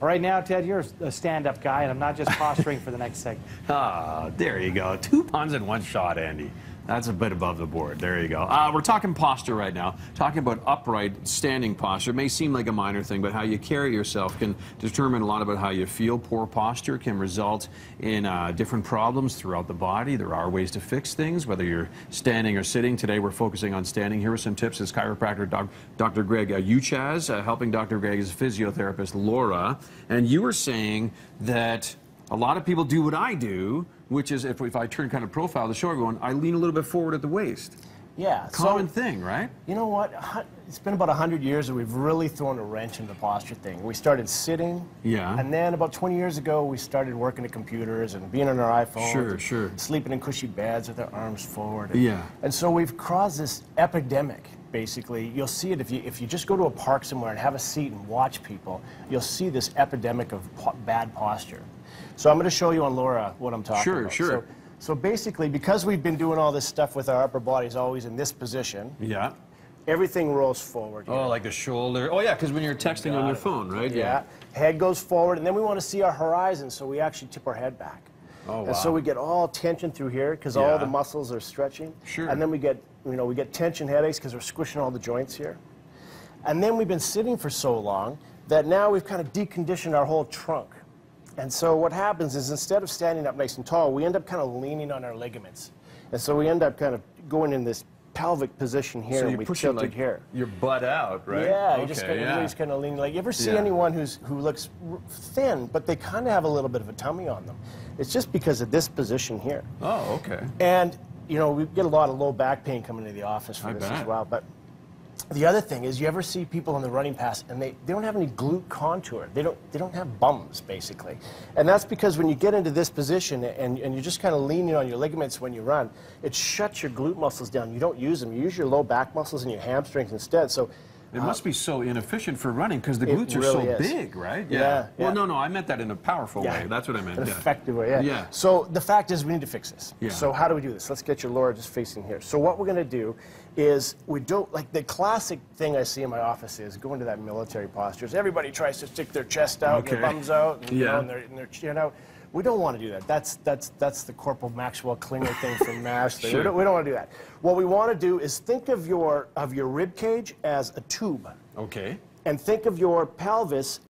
Right now, Ted, you're a stand-up guy, and I'm not just posturing for the next segment. Ah, there you go. 2 puns in 1 shot, Andy. That's a bit above the board. There you go. We're talking posture right now, talking about upright standing posture. It may seem like a minor thing, but how you carry yourself can determine a lot about how you feel. Poor posture can result in different problems throughout the body. There are ways to fix things, whether you're standing or sitting. Today we're focusing on standing. Here are some tips as chiropractor Dr. Greg Uchacz, helping Dr. Greg's physiotherapist Laura. And you were saying that a lot of people do what I do, which is if I turn kind of profile to show everyone, I lean a little bit forward at the waist. Yeah. Common thing, right? You know what? It's been about 100 years that we've really thrown a wrench into the posture thing. We started sitting. Yeah. And then about 20 years ago, we started working at computers and being on our iPhones. Sure. Sleeping in cushy beds with our arms forward. Yeah. And so we've caused this epidemic, basically. You'll see it if you just go to a park somewhere and have a seat and watch people, you'll see this epidemic of bad posture. So I'm going to show you on Laura what I'm talking about. Sure. So basically, because we've been doing all this stuff with our upper bodies always in this position, Yeah. everything rolls forward here. Oh, like the shoulder. Oh, yeah, because when you're texting on your phone, right? Yeah. Head goes forward, and then we want to see our horizon, so we actually tip our head back. Oh, wow. And so we get all tension through here because all the muscles are stretching. Sure. And then we get, we get tension headaches because we're squishing all the joints here. And then we've been sitting for so long that now we've kind of deconditioned our whole trunk. And so what happens is instead of standing up nice and tall, we end up kind of leaning on our ligaments. And so we end up kind of going in this pelvic position here, so and we tilted like here. your butt out, right? Yeah, okay, you just kind of lean. Like, you ever see Yeah. anyone who looks thin, but they kind of have a little bit of a tummy on them? It's just because of this position here. Oh, okay. And, we get a lot of low back pain coming into the office for this as well. But the other thing is, you ever see people on the running pass and they don't have any glute contour. They don't have bums, basically. And that's because when you get into this position and you're just kind of leaning on your ligaments when you run, it shuts your glute muscles down. You don't use them. You use your low back muscles and your hamstrings instead. So it must be so inefficient for running because the glutes are so big, right? Yeah. Well, no, I meant that in a powerful way. That's what I meant. An effective way, yeah. So the fact is we need to fix this. Yeah. So how do we do this? Let's get your Laura just facing here. So what we're going to do is we don't, like the classic thing I see in my office is go into that military postures. Everybody tries to stick their chest out, their thumbs out, and, and their chin out. We don't want to do that. That's the Corporal Maxwell Klinger thing from MASH. We don't want to do that. What we want to do is think of your rib cage as a tube. Okay. And think of your pelvis